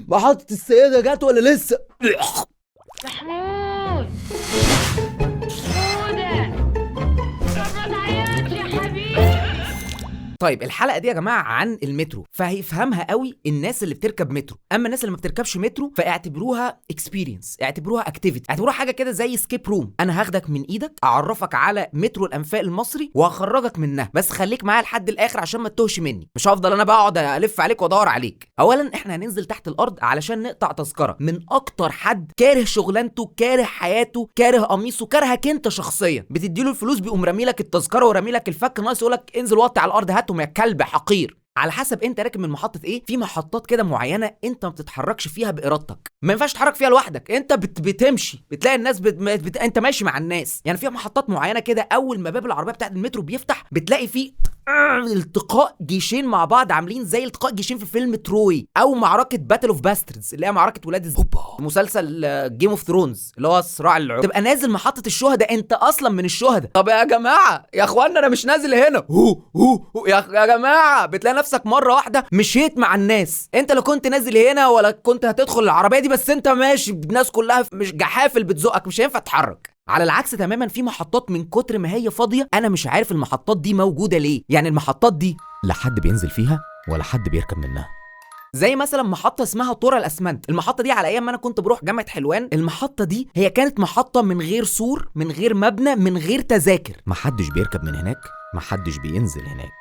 محطة السيدة جت ولا لسه؟ محمود حودة ما تعيطش يا حبيبي. طيب الحلقه دي يا جماعه عن المترو، فهيفهمها قوي الناس اللي بتركب مترو. اما الناس اللي ما بتركبش مترو فاعتبروها اكسبيرينس، اعتبروها اكتيفيتي، اعتبروها حاجه كده زي سكيب روم. انا هاخدك من ايدك اعرفك على مترو الانفاق المصري وهخرجك منها، بس خليك معايا لحد الاخر عشان ما تتوهش مني. مش هفضل انا بقعد الف عليك وادور عليك. اولا احنا هننزل تحت الارض علشان نقطع تذكره من اكتر حد كاره شغلانته، كاره حياته، كاره قميصه، كارهك انت شخصيا. بتديله الفلوس بيقوم رامي لك التذكره ورامي لك الفك، ناقص يقول لك انزل وطي على الارض هاتهم يا كلب حقير. على حسب انت راكب من محطه ايه. في محطات كده معينه انت ما بتتحركش فيها بارادتك، ما ينفعش تتحرك فيها لوحدك، انت بتمشي، بتلاقي الناس انت ماشي مع الناس. يعني في محطات معينه كده اول ما باب العربيه بتاعت المترو بيفتح بتلاقي فيه التقاء جيشين مع بعض، عاملين زي التقاء جيشين في فيلم تروي او معركه باتل اوف باستردز اللي هي معركه ولاد مسلسل جيم اوف ثرونز اللي هو صراع العروش. تبقى نازل محطه الشهداء، انت اصلا من الشهداء. طب يا جماعه يا اخوانا انا مش نازل هنا يا جماعه، بتلاقي نفسك مره واحده مشيت مع الناس. انت لا كنت نازل هنا ولا كنت هتدخل العربيه دي، بس انت ماشي الناس كلها مش جحافل بتزقك، مش هينفع تتحرك. على العكس تماما في محطات من كتر ما هي فاضيه انا مش عارف المحطات دي موجوده ليه. يعني المحطات دي لا حد بينزل فيها ولا حد بيركب منها. زي مثلا محطه اسمها طور الاسمنت. المحطه دي على ايام ما انا كنت بروح جامعه حلوان، المحطه دي هي كانت محطه من غير سور، من غير مبنى، من غير تذاكر. محدش بيركب من هناك، محدش بينزل هناك.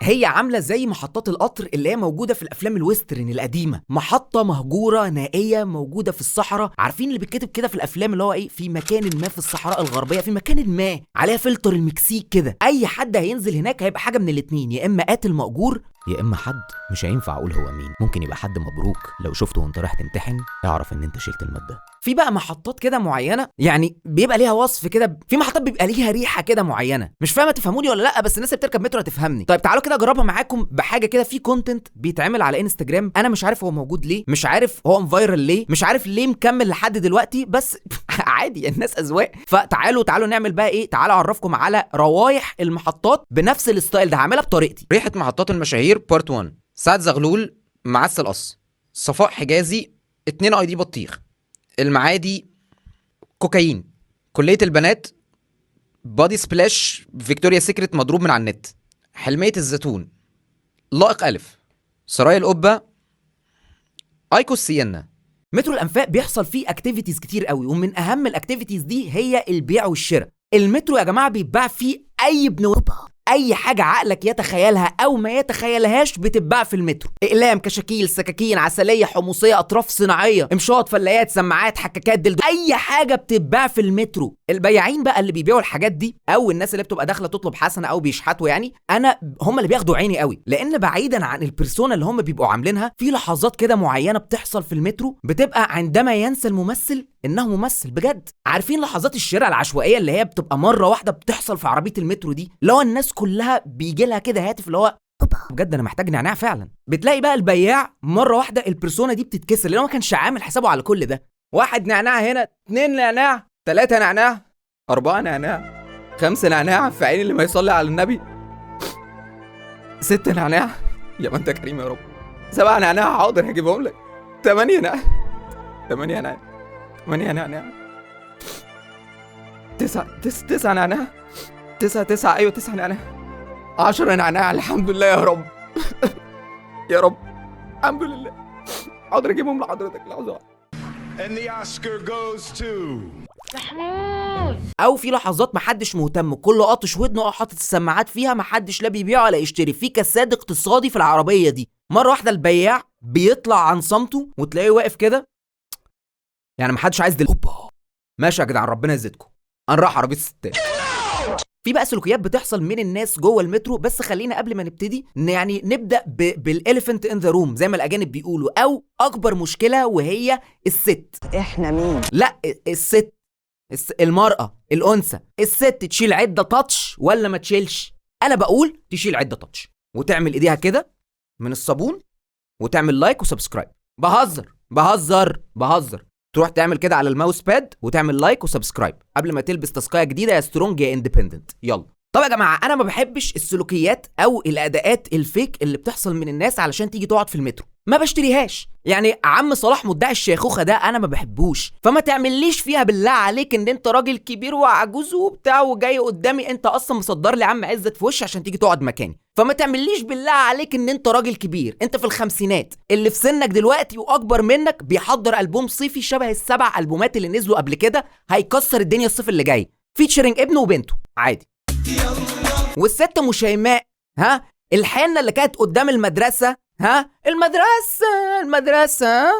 هي عامله زي محطات القطر اللي هي موجوده في الافلام الويسترن القديمه، محطه مهجوره نائيه موجوده في الصحراء. عارفين اللي بيتكتب كده في الافلام اللي هو ايه، في مكان ما في الصحراء الغربيه، في مكان ما عليها فلتر المكسيك كده. اي حد هينزل هناك هيبقى حاجه من الاتنين، يا اما قاتل مأجور يا اما حد مش هينفع اقول هو مين، ممكن يبقى حد مبروك لو شفته وانت رايح تمتحن اعرف ان انت شلت الماده. في بقى محطات كده معينه يعني بيبقى ليها وصف كده، في محطات بيبقى ليها ريحه كده معينه، مش فاهمه تفهموني ولا لا، بس الناس اللي بتركب مترو هتفهمني. طيب تعالوا كده اجربها معاكم بحاجه كده. في كونتنت بيتعمل على انستجرام انا مش عارف هو موجود ليه، مش عارف هو مفايرل ليه، مش عارف ليه مكمل لحد دلوقتي، بس عادي الناس اذواق. فتعالوا نعمل بقى ايه، تعالوا اعرفكم على روايح المحطات بنفس الستايل ده، هعملها بطريقتي. ريحه محطات المشاهير بارت 1. سعد زغلول، معسل قص، صفاء حجازي، 2 اي دي بطيخ، المعادي كوكايين، كلية البنات بادي سبلاش فيكتوريا سيكريت مضروب من على النت، حلمية الزيتون، لائق ألف، سرايا القبة، ايكوس سينا. مترو الانفاق بيحصل فيه اكتيفيتيز كتير قوي، ومن اهم الاكتيفيتيز دي هي البيع والشراء. المترو يا جماعه بيتباع فيه اي اي حاجه عقلك يتخيلها او ما يتخيلهاش بتتباع في المترو. اقلام، كشاكيل، سكاكين، عسليه، حمصيه، اطراف صناعيه، امشاط، فلايات، سماعات، حكاكات، دلدو، اي حاجه بتتباع في المترو. البياعين بقى اللي بيبيعوا الحاجات دي او الناس اللي بتبقى داخله تطلب حسنه او بيشحتوا، يعني انا هم اللي بياخدوا عيني قوي، لان بعيدا عن البيرسونا اللي هم بيبقوا عاملينها، في لحظات كده معينه بتحصل في المترو بتبقى عندما ينسى الممثل انه ممثل بجد. عارفين لحظات الشراء العشوائيه اللي هي بتبقى مره واحده بتحصل في عربيه المترو دي، اللي هو الناس كلها بيجي لها كده هاتف اللي هو بجد انا محتاج نعناع فعلا. بتلاقي بقى البياع مره واحده البيرسونا دي بتتكسر، لانه ما كانش عامل حسابه على كل ده. 1 نعناع هنا، 2 نعناع، 3 نعناع، 4 نعناع، 5 نعناع في عين اللي ما يصلي على النبي، 6 نعناع يا ما انت كريم يا رب، 7 نعناع حاضر هجيبهم لك، 8 نعناع، 8 نعناع، 8 نعناع، 9 نعناع، 9 ايوه 9 نعناع، 10 نعناع الحمد لله يا رب. يا رب الحمد لله حاضر اجيبهم لحضرتك لحظه. And the Oscar goes to محمود. او في لحظات محدش مهتم، كله قاطش ودنه او حاطط السماعات فيها، محدش لا بيبيع ولا يشتري، في كساد اقتصادي في العربيه دي. مره واحده البياع بيطلع عن صمته وتلاقيه واقف كده، يعني محدش عايز ماشي يا جدعان ربنا يزيدكم، انا رايح عربيه الستات. في بقى سلوكيات بتحصل من الناس جوه المترو، بس خلينا قبل ما نبتدي يعني نبدا بالاليفنت ان ذا روم زي ما الاجانب بيقولوا، او اكبر مشكله وهي الست. احنا مين؟ لا الست، المرأة، الأنثى. الست تشيل عدة تاتش ولا ما تشيلش؟ أنا بقول تشيل عدة تاتش وتعمل إيديها كده من الصابون وتعمل لايك وسبسكرايب. بهزر. تروح تعمل كده على الماوس باد وتعمل لايك وسبسكرايب قبل ما تلبس تاسكايه جديدة يا سترونج يا اندبندنت. يلا. طب يا جماعة أنا ما بحبش السلوكيات أو الأداءات الفيك اللي بتحصل من الناس علشان تيجي تقعد في المترو. ما بشتريهاش. يعني عم صلاح مدعي الشيخوخه ده انا ما بحبوش، فما تعمليش فيها بالله عليك ان انت راجل كبير وعجوز وبتاع وجاي قدامي، انت اصلا مصدر لي عم عزت في وش عشان تيجي تقعد مكاني. فما تعمليش بالله عليك ان انت راجل كبير، انت في الخمسينات، اللي في سنك دلوقتي واكبر منك بيحضر البوم صيفي شبه ال7 البومات اللي نزلوا قبل كده، هيكسر الدنيا الصيف اللي جاي، فيتشرنج ابنه وبنته عادي. والست شيماء، ها الحنه اللي كانت قدام المدرسه، ها المدرسه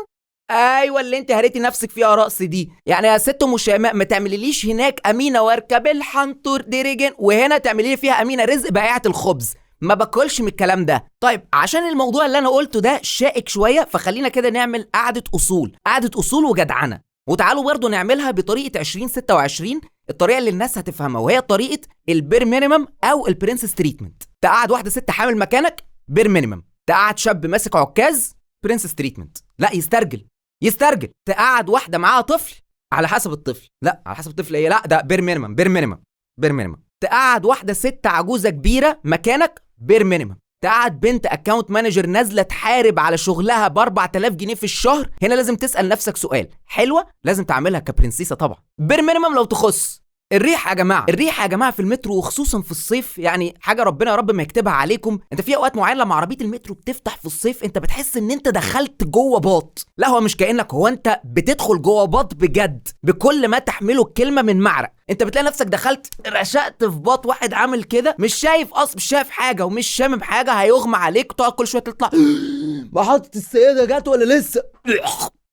ايوه اللي انت هريتي نفسك فيها رقص دي. يعني يا ست شيماء ما تعمليليش هناك امينه واركب الحنطور ديريجن وهنا تعملي لي فيها امينه رزق بائعه الخبز، ما باكلش من الكلام ده. طيب عشان الموضوع اللي انا قلته ده شائك شويه، فخلينا كده نعمل قعده اصول وجدعنه، وتعالوا برضو نعملها بطريقه 2026، الطريقه اللي الناس هتفهمها، وهي طريقه البير مينيمم او البرنسس تريتمنت. تقعد واحده ست حامل مكانك بير مينيمم، تقعد شاب ماسك عكاز برنسس تريتمنت، لا يسترجل. تقعد واحده معاها طفل على حسب الطفل، لا على حسب الطفل ايه، لا ده بير مينيمم. تقعد واحده ست عجوزه كبيره مكانك بير مينيمم. تقعد بنت اكاونت مانجر نازله تحارب على شغلها ب 4000 جنيه في الشهر، هنا لازم تسال نفسك سؤال، حلوه لازم تعملها كبرنسيسه طبعا. بير مينيمم لو تخص الريحه يا جماعه في المترو وخصوصا في الصيف، يعني حاجه ربنا يا رب ما يكتبها عليكم. انت في اوقات معينه لما عربيه المترو بتفتح في الصيف انت بتحس ان انت دخلت جوه باط، لا هو مش كانك، هو انت بتدخل جوه باط بجد بكل ما تحمله الكلمه من معرق. انت بتلاقي نفسك دخلت رشقت في باط واحد عامل كده، مش شايف حاجه ومش شامم حاجه، هيغمى عليك، تقعد كل شويه تطلع محطة السيدة جت ولا لسه؟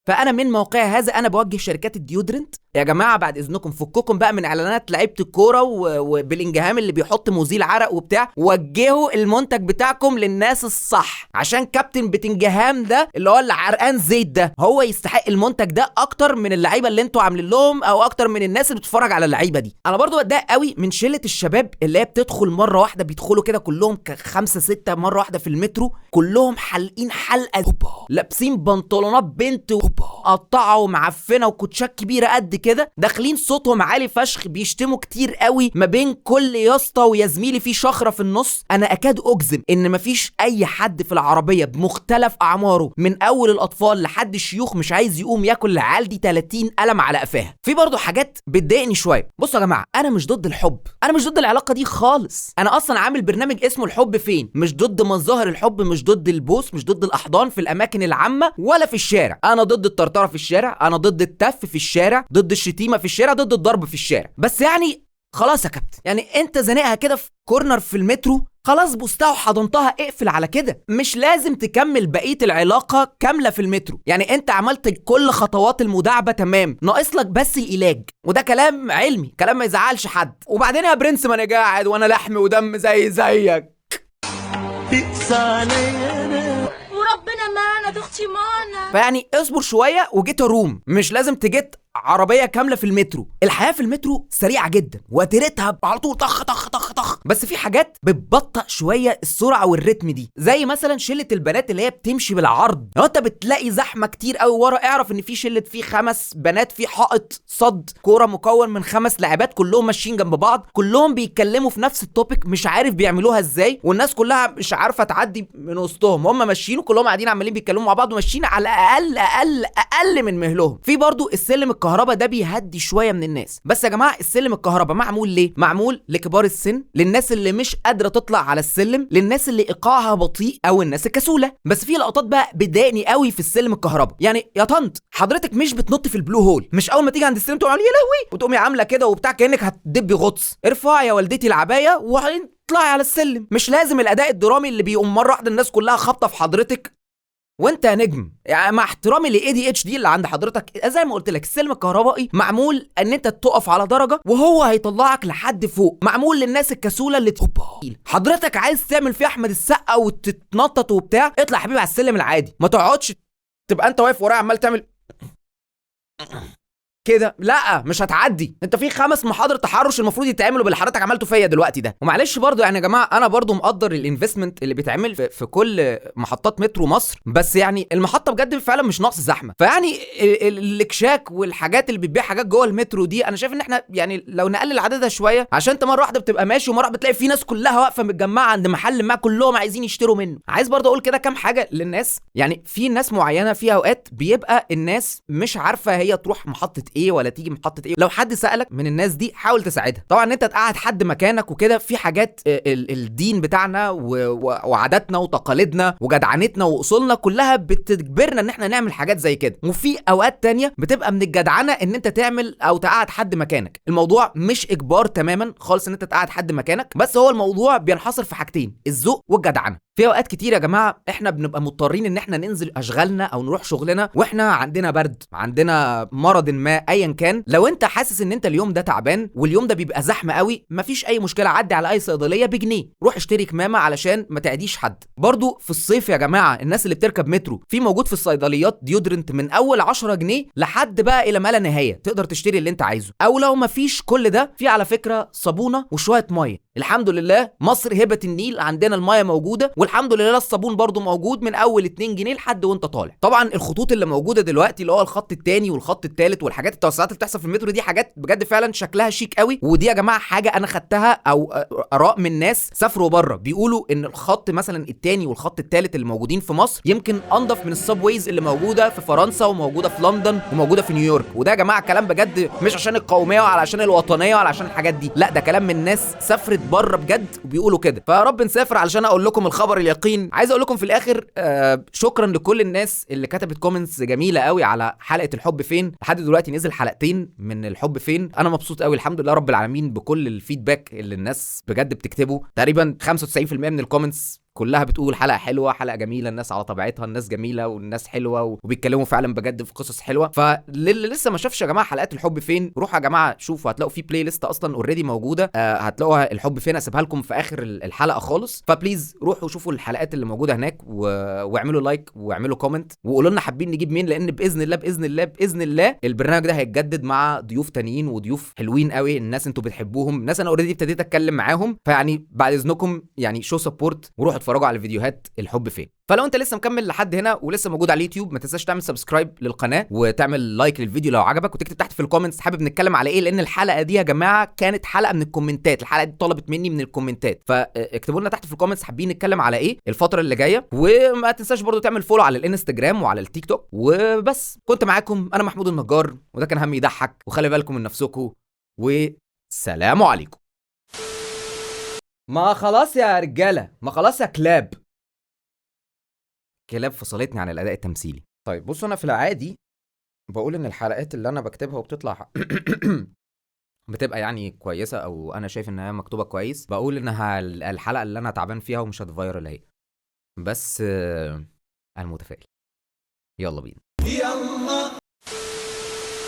فانا من موقع هذا انا بوجه شركات الديودرنت يا جماعه بعد اذنكم فككم بقى من اعلانات لعيبه الكوره وبلينجهام اللي بيحط مزيل عرق وبتاع، وجهوا المنتج بتاعكم للناس الصح، عشان كابتن بتنجهام ده اللي هو اللي عرقان زيت ده هو يستحق المنتج ده اكتر من اللعيبه اللي انتوا عاملين لهم، او اكتر من الناس اللي بتتفرج على اللعيبه دي. انا برضو بتضايق قوي من شله الشباب اللي هي بتدخل مره واحده، بيدخلوا كده كلهم 5-6 مره واحده في المترو، كلهم حالقين حلقه، لابسين بنطلونات بنت قطعه ومعفنه وكوتشات كبيره قد كده، داخلين صوتهم عالي فشخ، بيشتموا كتير قوي ما بين كل ياسطا ويا زميلي في شخره في النص. انا اكاد اجزم ان مفيش اي حد في العربيه بمختلف اعماره من اول الاطفال لحد الشيوخ مش عايز يقوم ياكل العيال دي 30 قلم على قفاها. في برضو حاجات بتضايقني شويه. بصوا يا جماعه انا مش ضد الحب، انا مش ضد العلاقه دي خالص، انا اصلا عامل برنامج اسمه الحب فين، مش ضد مظاهر الحب، مش ضد البوس، مش ضد الاحضان في الاماكن العامه ولا في الشارع، انا ضد الطرطره في الشارع، انا ضد التف في الشارع، ضد الشتيمه في الشارع، ضد الضرب في الشارع. بس يعني خلاص يا كابتن، يعني انت زنقها كده في كورنر في المترو، خلاص بوستها وحضنتها، اقفل على كده، مش لازم تكمل بقيه العلاقه كامله في المترو. يعني انت عملت كل خطوات المداعبه تمام، ناقص لك بس العلاج، وده كلام علمي، كلام ما يزعلش حد. وبعدين يا برنس ما انا قاعد وانا لحم ودم زيك. وربنا معنا اختي معنا. فيعني اصبر شويه وجيت روم، مش لازم تجيت عربيه كامله في المترو. الحياه في المترو سريعه جدا وتيرتها على طول طخ طخ طخ طخ، بس في حاجات بتبطئ شويه السرعه والريتم دي، زي مثلا شله البنات اللي هي بتمشي بالعرض. لو انت بتلاقي زحمه كتير قوي ورا، اعرف ان في شله فيه 5 بنات في حائط صد كوره مكون من 5 لاعبات كلهم ماشيين جنب بعض، كلهم بيتكلموا في نفس التوبيك، مش عارف بيعملوها ازاي، والناس كلها مش عارفه تعدي من وسطهم، هم ماشيين وكلهم قاعدين عمالين بيتكلموا مع بعض وماشيين على اقل من مهلهم. في برضو السلم الكهرباء ده بيهدي شويه من الناس، بس يا جماعه السلم الكهرباء معمول ليه؟ معمول لكبار السن، للناس اللي مش قادره تطلع على السلم، للناس اللي ايقاعها بطيء، او الناس الكسوله. بس في لقطات بقى بتضايقني قوي في السلم الكهرباء، يعني يا طنط حضرتك مش بتنط في البلو هول، مش اول ما تيجي عند السلم تقوم يا لهوي وتقومي عامله كده وبتاع كانك هتدبي غطس، ارفعي يا والدتي العبايه وبعدين اطلعي على السلم. مش لازم الاداء الدرامي اللي بيقوم مره واحده الناس كلها خابطه في حضرتك وانت يا نجم. يعني مع احترامي لADHD اللي عند حضرتك، زي ما قلت لك السلم الكهربائي معمول ان انت تقف على درجه وهو هيطلعك لحد فوق، معمول للناس الكسوله اللي حضرتك عايز تعمل فيه احمد السقا وتتنطط وبتاع، اطلع يا حبيبي على السلم العادي، ما تقعدش تبقى انت واقف ورايا عمال تعمل كده لا مش هتعدي. انت في 5 محاضر تحرش المفروض يتعملوا باللي حضرتك عملته فيا دلوقتي ده. ومعلش برضو يعني يا جماعه انا برضو مقدر الانفستمنت اللي بيتعمل في كل محطات مترو مصر، بس يعني المحطه بجد فعلا مش ناقص زحمه. فيعني الاكشاك والحاجات اللي بتبيع حاجات جوه المترو دي انا شايف ان احنا يعني لو نقلل عددها شويه، عشان انت مره واحده بتبقى ماشي ومره واحده بتلاقي في ناس كلها واقفه متجمعه عند محل ما كلهم عايزين يشتروا منه. عايز برضو اقول كده كام حاجه للناس. يعني في ناس معينه في اوقات بيبقى الناس مش عارفه هي تروح محطه ايه ولا تيجي محطه ايه. لو حد سالك من الناس دي حاول تساعدها. طبعا ان انت تقعد حد مكانك وكده، في حاجات الدين بتاعنا وعاداتنا وتقاليدنا وجدعنتنا واصولنا كلها بتجبرنا ان احنا نعمل حاجات زي كده، وفي اوقات تانية بتبقى من الجدعنه ان انت تعمل او تقعد حد مكانك. الموضوع مش اجبار تماما خالص ان انت تقعد حد مكانك، بس هو الموضوع بينحصر في حاجتين: الذوق والجدعنه. في اوقات كتير يا جماعه احنا بنبقى مضطرين ان احنا ننزل اشغالنا او نروح شغلنا واحنا عندنا برد، عندنا مرض ما ايا كان. لو انت حاسس ان انت اليوم ده تعبان واليوم ده بيبقى زحمه قوي، مفيش اي مشكله، عدي على اي صيدليه بجنيه، روح اشتري كمامه علشان ما تعديش حد. برضو في الصيف يا جماعه الناس اللي بتركب مترو، في موجود في الصيدليات ديودرنت من اول 10 جنيه لحد بقى الى ما لا نهايه، تقدر تشتري اللي انت عايزه. او لو مفيش كل ده، في على فكره صابونه وشويه ميه. الحمد لله مصر هبه النيل، عندنا الميه موجوده، والحمد لله الصابون برضو موجود من اول 2 جنيه لحد وانت طالع. طبعا الخطوط اللي موجوده دلوقتي اللي هو الخط الثاني والخط الثالث والحاجات التوسعات اللي بتحصل في المترو دي حاجات بجد فعلا شكلها شيك قوي. ودي يا جماعه حاجه انا خدتها او اراء من ناس سافروا بره، بيقولوا ان الخط مثلا الثاني والخط الثالث اللي موجودين في مصر يمكن انضف من السبويز اللي موجوده في فرنسا وموجوده في لندن وموجوده في نيويورك. وده يا جماعه كلام بجد مش عشان القوميه ولا عشان الوطنيه ولا عشان الحاجات دي، لا ده كلام من ناس سافرت بره بجد وبيقولوا كده. فيا رب نسافر علشان اقول لكم الخبر اليقين. عايز اقول لكم في الاخر شكرا لكل الناس اللي كتبت كومنتس جميله قوي على حلقه الحب فين. لحد دلوقتي نزل حلقتين من الحب فين، انا مبسوط قوي الحمد لله رب العالمين بكل الفيدباك اللي الناس بجد بتكتبه. تقريبا 95% من الكومنتس كلها بتقول حلقه حلوه، حلقه جميله، الناس على طبيعتها، الناس جميله والناس حلوه وبيتكلموا فعلا بجد في قصص حلوه. فاللي لسه ما شافش يا جماعه حلقات الحب فين، روحوا يا جماعه شوفوا، هتلاقوا في بلاي ليست اصلا اوريدي موجوده، هتلاقوها الحب فين، اسيبها لكم في اخر الحلقه خالص. فبليز روحوا شوفوا الحلقات اللي موجوده هناك واعملوا لايك واعملوا كومنت وقولوا لنا حابين نجيب مين، لان باذن الله باذن الله باذن الله البرنامج ده هيتجدد مع ضيوف تانيين وضيوف حلوين قوي، الناس انتوا بتحبوهم، ناس انا اوريدي ابتديت اتكلم معاهم. فيعني بعد اذنكم يعني شو سبورت وروحوا اتفرجوا على فيديوهات الحب فين. فلو انت لسه مكمل لحد هنا ولسه موجود على اليوتيوب، ما تنساش تعمل سبسكرايب للقناه وتعمل لايك للفيديو لو عجبك، وتكتب تحت في الكومنتس حابب نتكلم على ايه، لان الحلقه دي يا جماعه كانت حلقه من الكومنتات، الحلقه دي طلبت مني من الكومنتات. فاكتبوا لنا تحت في الكومنتس حابين نتكلم على ايه الفتره اللي جايه، وما تنساش برضو تعمل فولو على الانستجرام وعلى التيك توك. وبس كنت معاكم انا محمود النجار، وده كان همي يضحك، وخلي بالكم من نفسكم وسلام عليكم. ما خلاص يا رجاله، ما خلاص يا كلاب فصلتني عن الاداء التمثيلي. طيب بصوا، انا في العادي بقول ان الحلقات اللي انا بكتبها وبتطلع بتبقى يعني كويسه، او انا شايف انها مكتوبه كويس، بقول انها الحلقه اللي انا تعبان فيها ومش هتفايرل اهي، بس انا متفائل. يلا بينا.